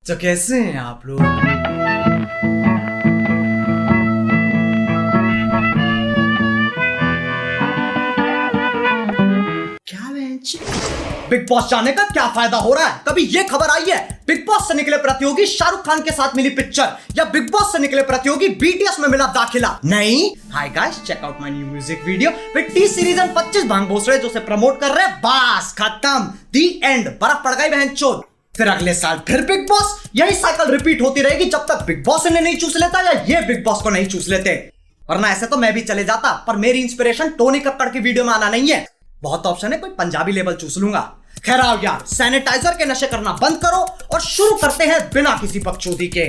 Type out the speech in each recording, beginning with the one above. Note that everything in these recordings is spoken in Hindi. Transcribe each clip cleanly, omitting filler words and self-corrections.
तो कैसे हैं आप लोग? क्या बेंच? बिग बॉस जाने का क्या फायदा हो रहा है? कभी ये खबर आई है बिग बॉस से निकले प्रतियोगी शाहरुख खान के साथ मिली पिक्चर, या बिग बॉस से निकले प्रतियोगी बीटीएस में मिला दाखिला? नहीं। Hi guys, check out my new music video with T Series and 25 भांग भोसड़े जो से प्रमोट कर रहे हैं। बस खत्म, दी एंड। बर्फ पड़ गई बहनचोद। फिर अगले साल फिर बिग बॉस। यही साइकिल रिपीट होती रहेगी जब तक बिग बॉस इन्हें नहीं चूस लेता या ये बिग बॉस को नहीं चूस लेते। वरना ऐसे तो मैं भी चले जाता, पर मेरी इंस्पिरेशन टोनी कक्कड़ की वीडियो में आना नहीं है। बहुत ऑप्शन है, कोई पंजाबी लेवल चूस लूंगा। खैर आओ यार, सैनिटाइजर के नशे करना बंद करो और शुरू करते हैं बिना किसी बकचोदी के।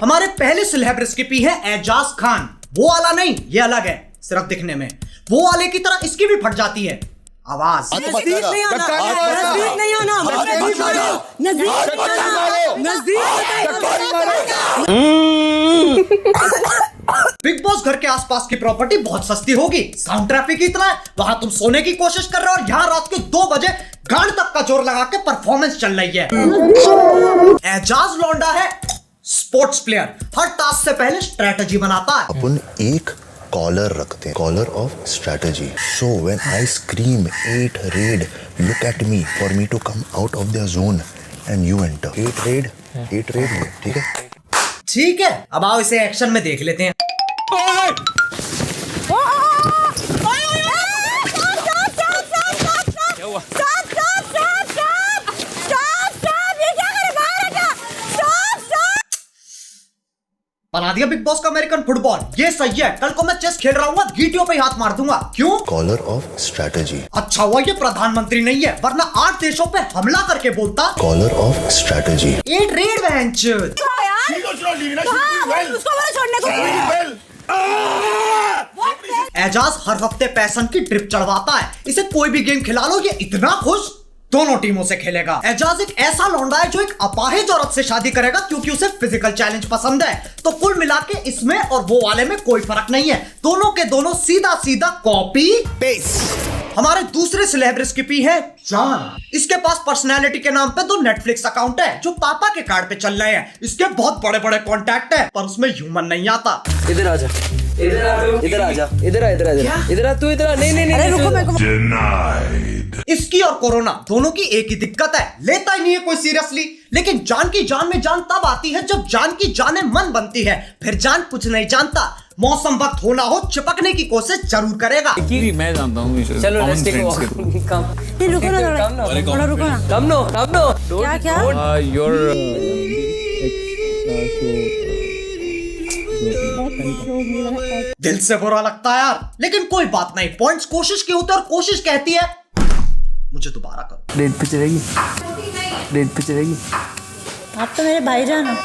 हमारे पहले सेलेब रेसिपी है एजाज खान। वो वाला नहीं, ये अलग है, सिर्फ दिखने में। वो वाले की तरह इसकी भी फट जाती है आवाज। नजदीक नहीं आना, नजदीक नहीं आना, बिग बॉस घर के आसपास की प्रॉपर्टी बहुत सस्ती होगी, साउंड ट्रैफिक इतना है, वहां तुम सोने की कोशिश कर रहे हो और यहाँ रात के 2 बजे गांड तक का जोर लगा के परफॉर्मेंस चल रही है। एजाज लौंडा है स्पोर्ट्स प्लेयर, हर टास्क से पहले स्ट्रेटजी बनाता है। अपन एक कॉलर रखते हैं, collar of strategy. So when I scream 8 red, look at me for me to come out of there zone and you enter. 8 red, ठीक है? ठीक है, अब आओ इसे एक्शन में देख लेते हैं। बना दिया बिग बॉस का अमेरिकन फुटबॉल। ये सही है, कल को मैं चेस खेल रहा हूँ गीटियों पे हाथ मार दूंगा। क्यों? Collar of strategy. अच्छा हुआ ये प्रधानमंत्री नहीं है, वरना 8 देशों पे हमला करके बोलता collar of strategy. 8 red bench. Ejaz हर हफ्ते पैसन की ट्रिप चढ़वाता है। इसे कोई भी गेम खिला लो, ये इतना खुश दोनों टीमों से खेलेगा। एजाज एक ऐसा लौंडा है जो एक अपाहिज औरत से शादी करेगा क्योंकि उसे फिजिकल चैलेंज पसंद है। तो कुल मिला के इसमें और वो वाले में कोई फर्क नहीं है, दोनों के दोनों सीधा सीधा कॉपी पेस्ट। हमारे दूसरे सेलेब रेसिपी है जॉन। इसके पास पर्सनैलिटी के नाम पे 2 नेटफ्लिक्स अकाउंट है जो पापा के कार्ड पे चल रहे हैं। इसके बहुत बड़े बड़े कॉन्टैक्ट है, पर उसमें ह्यूमन नहीं आता। इधर आ जा, इधर आ, इधर आ तू, इधर आ। नहीं, अरे रुको, मेरे को इसकी और कोरोना दोनों की एक ही दिक्कत है, लेता ही नहीं है कोई सीरियसली। लेकिन जान की जान में जान तब आती है जब जान की जाने मन बनती है। फिर जान कुछ नहीं जानता, मौसम वक्त होना हो चिपकने की कोशिश जरूर करेगा। मैं जानता हूँ। चलो लेट्स टेक अ कम। रुको ना, रुको ना। कम नो। क्या? योर दिल से बुरा लगता है यार, लेकिन कोई बात नहीं। पॉइंट्स कोशिश के होते और कोशिश कहती है मुझे दोबारा करो। डेट पे चलेगी। आप तो मेरे भाईजान हो,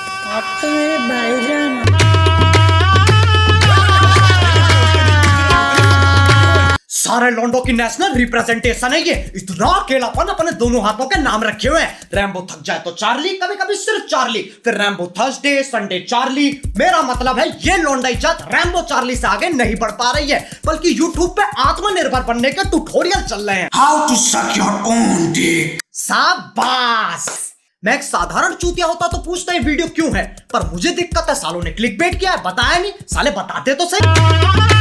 सारे लॉन्डो की नेशनल रिप्रेजेंटेशन है ये। इतना अकेलापन अपने दोनों हाथों के नाम रखे हुए हैं। रैम्बो थक जाए तो चार्ली, कभी कभी सिर्फ चार्ली, फिर रैम्बो थर्सडे, संडे चार्ली। मेरा मतलब है ये लॉन्डाई जात रैम्बो चार्ली से आगे नहीं बढ़ पा रही है, बल्कि यूट्यूब पे आत्मनिर्भर बनने के ट्यूटोरियल चल रहे हैं। How to suck your own dick. शाबाश। मैं एक साधारण चूतिया होता तो पूछता ये वीडियो क्यों है, पर मुझे दिक्कत है सालों ने क्लिकबेट किया है, बताया नहीं। साले बताते तो सही।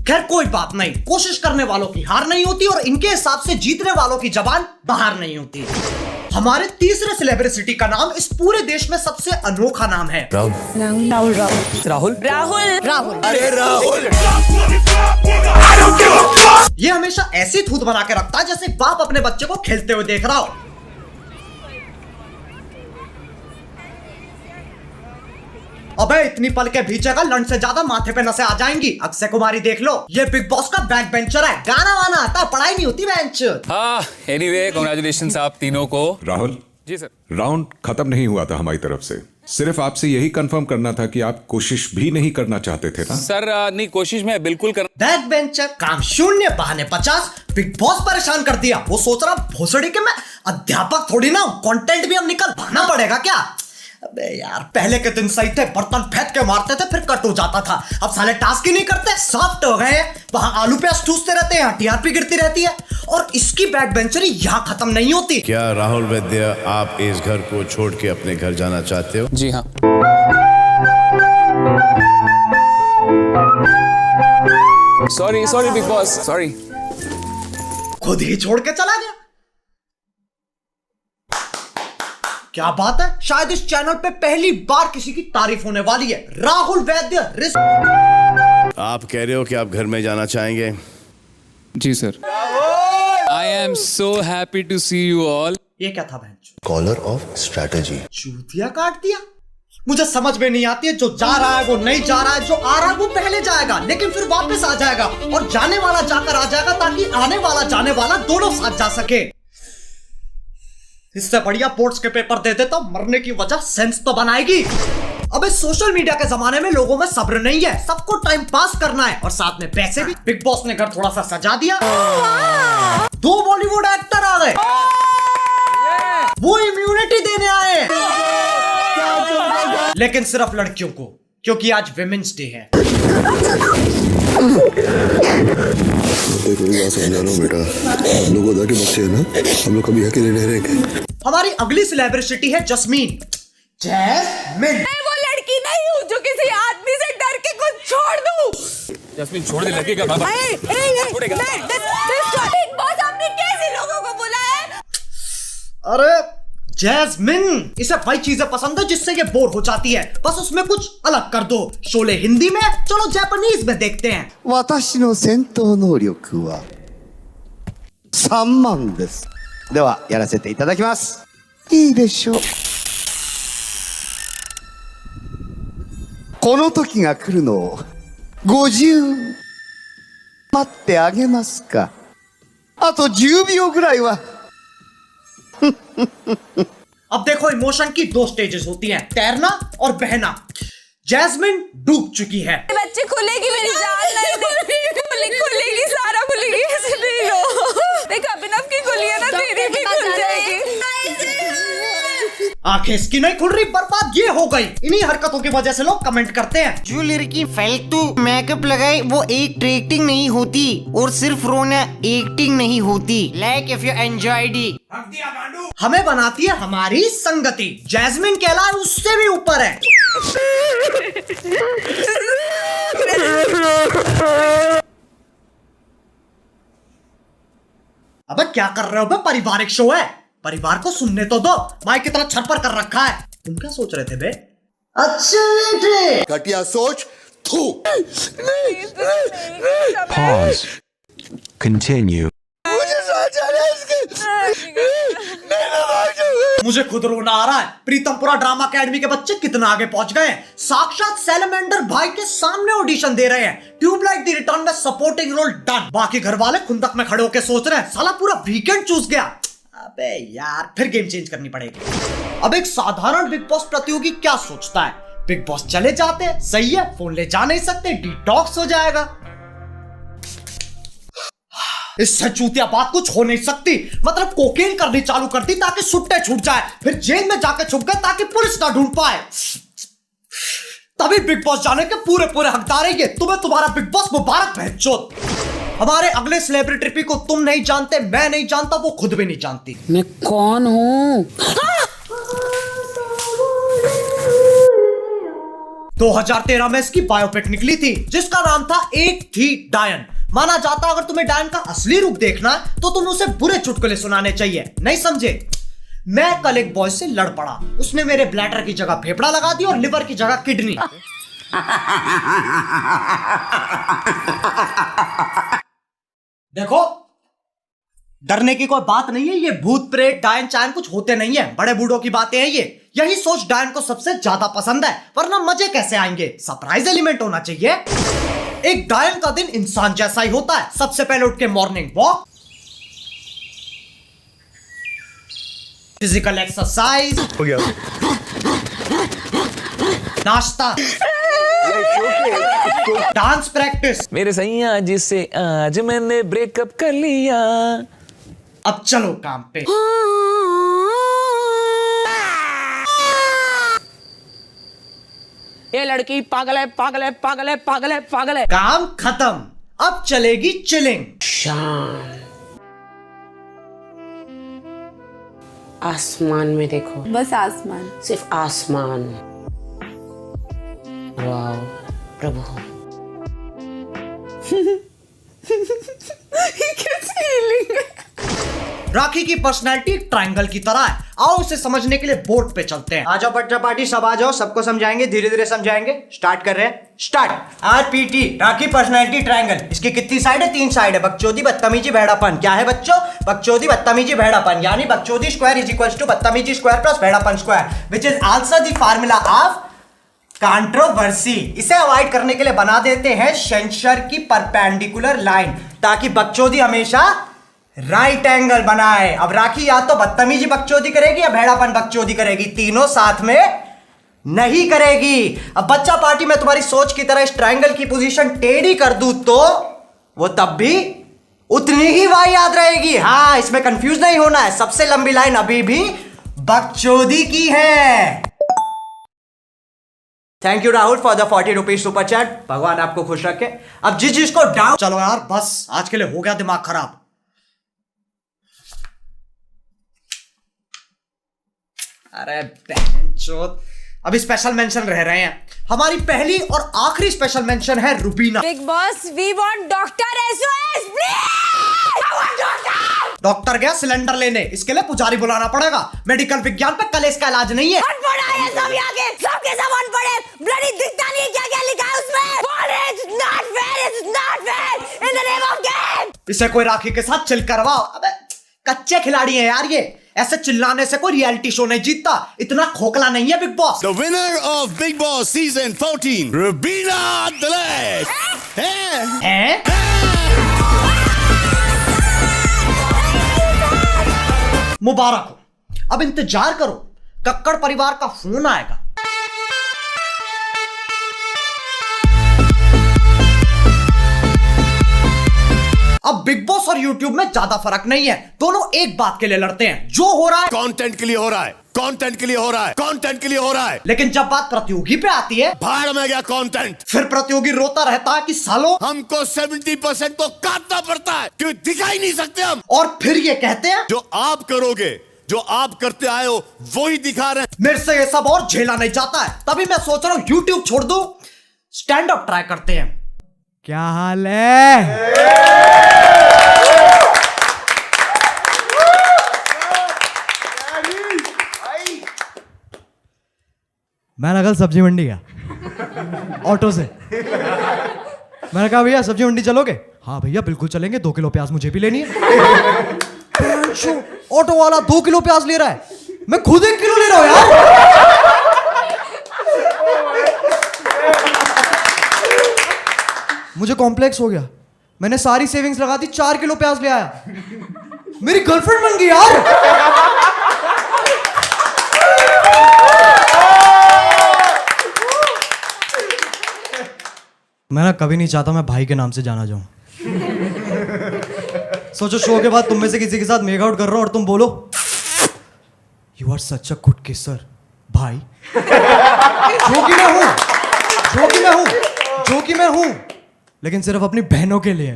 खैर कोई बात नहीं, कोशिश करने वालों की हार नहीं होती और इनके हिसाब से जीतने वालों की जबान बाहर नहीं होती। हमारे तीसरे सेलिब्रिटी का नाम इस पूरे देश में सबसे अनोखा नाम है राहुल। अरे राहुल। ये हमेशा ऐसी थूत बना के रखता है जैसे बाप अपने बच्चे को खेलते हुए देख रहा हो। अबे इतनी पल के भीचेगा, लंड से ज्यादा माथे पे नसें आ जाएंगी। अक्षय कुमारी देख लो, ये बिग बॉस का बैक बेंचर है, गाना वाना आता है, पढ़ाई नहीं होती बेंच। एनीवे कांग्रेचुलेशंस आप तीनों को। राहुल जी सर। राउंड खत्म नहीं हुआ था हमारी तरफ से, सिर्फ आपसे यही कंफर्म करना था कि आप कोशिश भी नहीं करना चाहते थे ना? सर नहीं, कोशिश मैं बिल्कुल कर। बैक बेंचर, काम 0, बहाने 50। बिग बॉस परेशान कर दिया। वो सोच रहा भोसड़ी के मैं अध्यापक थोड़ी ना, कंटेंट भी हम निकल भाना पड़ेगा क्या। अबे यार, पहले के दिन सही थे, बर्तन फेंक के मारते थे फिर कट हो जाता था। अब साले टास्क ही नहीं करते, सॉफ्ट हो गए। वहां आलू प्याज ठूसते रहते हैं, टीआरपी गिरती रहती है और इसकी बैक बेंचरी यहाँ खत्म नहीं होती। क्या राहुल वैद्य आप इस घर को छोड़ के अपने घर जाना चाहते हो? जी हाँ। Sorry big boss, sorry. खुद ही छोड़ के चला गया। क्या बात है, शायद इस चैनल पे पहली बार किसी की तारीफ होने वाली है। राहुल वैद्य आप कह रहे हो कि आप घर में जाना चाहेंगे? जी sir. I am so happy to see you all. ये क्या था बहन? Collar of strategy. चूतिया काट दिया। मुझे समझ में नहीं आती है, जो जा रहा है वो नहीं जा रहा है, जो आ रहा है वो पहले जाएगा लेकिन फिर वापस आ जाएगा, और जाने वाला जाकर आ जाएगा ताकि आने वाला जाने वाला दोनों साथ जा सके। इससे बढ़िया बोर्ड्स के पेपर दे देता, मरने की वजह सेंस तो बनाएगी। अब इस सोशल मीडिया के जमाने में लोगों में सब्र नहीं है, सबको टाइम पास करना है और साथ में पैसे भी। बिग बॉस ने घर थोड़ा सा सजा दिया, 2 बॉलीवुड एक्टर आ गए, वो इम्यूनिटी देने आए, लेकिन सिर्फ लड़कियों को, क्योंकि आज विमेंस डे है। कोई बात समझा लो बेटा, हम लोग उधर के बच्चे हैं ना, हम लोग कभी अकेले नहीं रहेंगे। हमारी अगली सेलिब्रिटी है जस्मीन। जैस्मिन, मैं वो लड़की नहीं हूँ जो किसी आदमी से डर के कुछ छोड़ दूँ। जस्मीन छोड़ दे, लगेगा बाबा। बिग बॉस आपने कैसे लोगों को बुलाया है? अरे जैस्मिन, इसे वही चीजें पसंद है जिससे ये बोर हो जाती है, बस उसमें कुछ अलग कर दो। शोले हिंदी में, चलो जापानीज में देखते हैं। 私の戦闘能力は3万です。ではやらせていただきます。いいでしょう。この時が来るのを50待ってあげますか。あと10秒ぐらいは。अब देखो, इमोशन की 2 स्टेजेस होती हैं, तैरना और बहना। जैस्मिन डूब चुकी है। बच्चे खुलेगी मेरी जान नहीं, खुलेगी सारा खुलेगी, ऐसे नहीं लो। देख अभिनव की खुली है ना, तेरी भी खुल जाएगी। आंखें इसकी नहीं खुल रही, बर्बाद ये हो गई। इन्हीं हरकतों की वजह से लोग कमेंट करते हैं, जो लड़की फालतू मेकअप लगाए वो एक्टिंग नहीं होती, और सिर्फ रोना एक्टिंग नहीं होती। Like if you enjoyed it. हमें बनाती है हमारी संगति। जैस्मिन कहलाए उससे भी ऊपर है। अबे क्या कर रहे हो बे, पारिवारिक शो है, परिवार को सुनने तो दो। माइक की तरह छरपर कर रखा है। तुम क्या सोच रहे थे बे? अच्छा बेटे, घटिया सोच। थू। Pause. Continue. मुझे खुद रोना आ रहा है। प्रीतमपुरा ड्रामा अकेडमी के बच्चे कितना आगे पहुंच गए हैं। साक्षात सैलमेंडर भाई के सामने ऑडिशन दे रहे हैं। ट्यूबलाइट द रिटर्न में सपोर्टिंग रोल डन। बाकी घर वाले खुंदक में खड़े होकर सोच रहे हैं, साला पूरा वीकेंड चूस गया। अबे यार, फिर गेम चेंज करनी पड़ेगी। अब एक साधारण बिग बॉस प्रतियोगी क्या सोचता है? बिग बॉस चले जाते हैं, सही है, फोन ले जा नहीं सकते, डिटॉक्स हो जाएगा। इससे चूतिया बात कुछ हो नहीं सकती। मतलब कोकेन करनी चालू कर दी ताकि सुट्टे छूट जाए, फिर जेल में जाके छुप गए ताकि पुलिस ना ढूंढ पाए। तभी बिग बॉस जाने के पूरे पूरे हकदार है ये। तुम्हें तुम्हारा बिग बॉस मुबारक बहनचोद। हमारे अगले सेलिब्रिटी को तुम नहीं जानते, मैं नहीं जानता, वो खुद भी नहीं जानती। मैं कौन हूँ? 2013 में इसकी बायोपिक निकली थी जिसका नाम था एक थी डायन। माना जाता अगर तुम्हें डायन का असली रूप देखना है तो तुम उसे बुरे चुटकुले सुनाने चाहिए, नहीं समझे? मैं कल एक बॉय से लड़ पड़ा, उसने मेरे ब्लैडर की जगह फेफड़ा लगा दी और लिवर की जगह किडनी। देखो, डरने की कोई बात नहीं है। ये भूत प्रेत डायन चायन कुछ होते नहीं है, बड़े बूढ़ों की बातें हैं ये। यही सोच डायन को सबसे ज्यादा पसंद है, वरना मजे कैसे आएंगे? सरप्राइज एलिमेंट होना चाहिए। एक डायन का दिन इंसान जैसा ही होता है। सबसे पहले उठ के मॉर्निंग वॉक, फिजिकल एक्सरसाइज हो गया, नाश्ता, डांस प्रैक्टिस। मेरे सैया जिससे आज मैंने ब्रेकअप कर लिया। अब चलो काम पे। ये लड़की पागल है, पागल है, पागल है, पागल है, पागल है। काम खत्म, अब चलेगी चिलिंग। शाम, आसमान में देखो, बस आसमान। सिर्फ आसमान। वाह प्रभु। राखी की पर्सनैलिटी ट्रायंगल की तरह है। आओ इसे समझने के लिए बोर्ड पे चलते हैं। आ जाओ बच्चा पार्टी, सब आ जाओ, सबको समझाएंगे, धीरे धीरे समझाएंगे। स्टार्ट कर रहे हैं, स्टार्ट। आज पीटी राखी पर्सनैलिटी ट्रायंगल। इसकी कितनी साइड है? 3 साइड है। बकचोदी, बदतमीजी, भेड़ापन। क्या है बच्चों? बकचोदी, बदतमीजी, भेड़ापन। यानी बकचोदी स्क्वायर इज इक्वल्स टू बदतमीजी स्क्वायर प्लस भेड़ापन square, which is also the formula of controversy. इसे अवॉइड करने के लिए बना देते हैं सेंसर की परपेंडिकुलर लाइन, ताकि बकचोदी हमेशा राइट एंगल बनाए। अब राखी या तो बदतमीजी बकचोदी करेगी या भेड़ापन बकचोदी करेगी, तीनों साथ में नहीं करेगी। अब बच्चा पार्टी में तुम्हारी सोच की तरह इस ट्रायंगल की पोजीशन टेढ़ी कर दूं तो वो तब भी उतनी ही वाई याद रहेगी। हाँ, इसमें कंफ्यूज नहीं होना है। सबसे लंबी लाइन अभी भी बकचोदी की है। Thank you Rahul for the 40 rupees super chat. भगवान आपको खुश रखे। अब जिसको डाउट, चलो यार बस, आज के लिए हो गया दिमाग खराब। अरे बहनचोद, अभी स्पेशल मेंशन रह रहे हैं। हमारी पहली और आखिरी स्पेशल मेंशन है Rubina. Bigg Boss, we want doctor SOS please. I want doctor. Doctor गया सिलेंडर लेने, इसके लिए पुजारी बुलाना पड़ेगा। मेडिकल विज्ञान पे कलेश का इलाज नहीं है। अनपढ़ है सब यहाँ के, सबके सब अनपढ़ है। ब्लडी दिखता नहीं क्या क्या लिखा है उसमें। It's not fair, it's not fair in the name of game। इसे कोई राखी के साथ चिल करवाओ। अबे कच्चे खिलाड़ी हैं यार ये, ऐसे चिल्लाने से कोई रियलिटी शो नहीं जीतता। इतना खोखला नहीं है big boss. The winner of Big Boss season 14, Rubina Adelaide. हैं? मुबारक हो। अब इंतजार करो, कक्कड़ परिवार का फोन आएगा। अब बिग बॉस और यूट्यूब में ज्यादा फर्क नहीं है, दोनों एक बात के लिए लड़ते हैं। जो हो रहा है कंटेंट के लिए हो रहा है, कंटेंट के लिए हो रहा है, कंटेंट के लिए हो रहा है। लेकिन जब बात प्रतियोगी पे आती है, भाड़ में गया कंटेंट। फिर प्रतियोगी रोता रहता है कि सालों हमको 70% तो काटना पड़ता है, क्यों दिखाई नहीं सकते हम। और फिर ये कहते हैं जो आप करोगे, जो आप करते आए हो, वही दिखा रहे हैं। मेरे से ये सब और झेला नहीं जाता है। तभी मैं सोच रहा हूं यूट्यूब छोड़ दूं, स्टैंड अप ट्राई करते हैं। क्या हाल है? मैंने कल सब्जी मंडी गया ऑटो से। मैंने कहा भैया सब्जी मंडी चलोगे? हाँ भैया बिल्कुल चलेंगे, 2 किलो प्याज मुझे भी लेनी है। ऑटो वाला 2 किलो प्याज ले रहा है, मैं खुद 1 किलो ले रहा हूं यार। मुझे कॉम्प्लेक्स हो गया, मैंने सारी सेविंग्स लगा दी, 4 किलो प्याज ले आया। मेरी गर्लफ्रेंड बन गई यार। मैं ना कभी नहीं चाहता मैं भाई के नाम से जाना जाऊं। सोचो शो के बाद तुम में से किसी के साथ मेक आउट कर रहा हूं और तुम बोलो you are such a good kisser भाई। जो कि मैं हूं, जो कि मैं हूं, जो कि मैं हूं, लेकिन सिर्फ अपनी बहनों के लिए।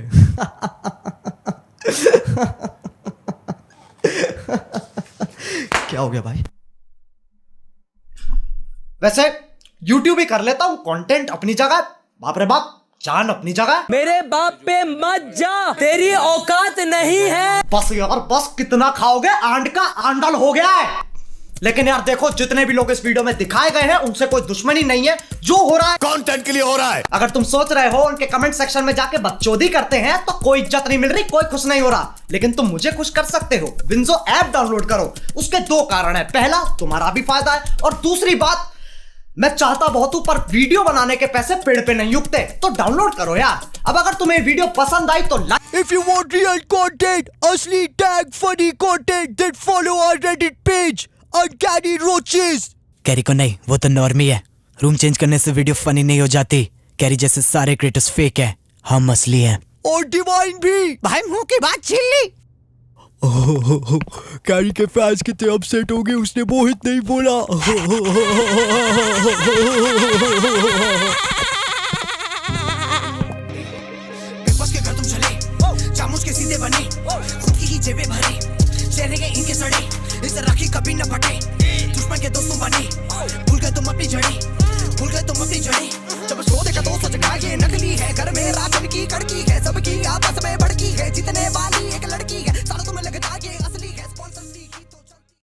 क्या हो गया भाई? वैसे यूट्यूब ही कर लेता हूं, कंटेंट अपनी जगह, बाप रे बाप, जान अपनी जगह। मेरे बाप पे मत जा, तेरी औकात नहीं है। बस यार बस, कितना खाओगे? आंड का आंडल हो गया है। लेकिन यार देखो, जितने भी लोग इस वीडियो में दिखाए गए हैं उनसे कोई दुश्मनी नहीं है। जो हो रहा है कंटेंट के लिए हो रहा है। अगर तुम सोच रहे हो उनके कमेंट सेक्शन में जाके बकचोदी करते हैं तो कोई इज्जत नहीं मिल रही, कोई खुश नहीं हो रहा, लेकिन तुम मुझे खुश कर सकते हो। विंजो ऐप डाउनलोड करो। उसके 2 कारण है, पहला तुम्हारा भी फायदा है, और दूसरी बात, मैं चाहता बहुत हूं पर वीडियो बनाने के पैसे पेड़ पे नहीं उगते, तो डाउनलोड करो यार। अब अगर तुम्हें वीडियो पसंद आई तो like. If you want real content, असली tag funny content, then follow our Reddit page, Uncanny Roaches. Carry को नहीं, वो तो नॉर्मी है। रूम चेंज करने से वीडियो फनी नहीं हो जाती। कैरी जैसे सारे क्रिएटर्स फेक हैं, हम असली हैं। और डिवाइन भी। भाई मुंह की बात छीन ली। कैरी के फैंस कितने अपसेट हो गए, उसने मोहित नहीं बोला। बस के घर तुम चले, चामुच के सीधे बने, खुद की ही जेबें भरे, चेहरे गए इनके सड़े, इस राखी कभी न फटे, दुश्मन के दोस्तों बने, भूल गए तुम अपनी जड़ी, भूल गए तुम अपनी जड़ी। जब सो देखा तो सच कहा ये नकली है, घर में राशन की कड़की है, सबकी आपस में भड़की है, जीतने वाली एक लड़की है।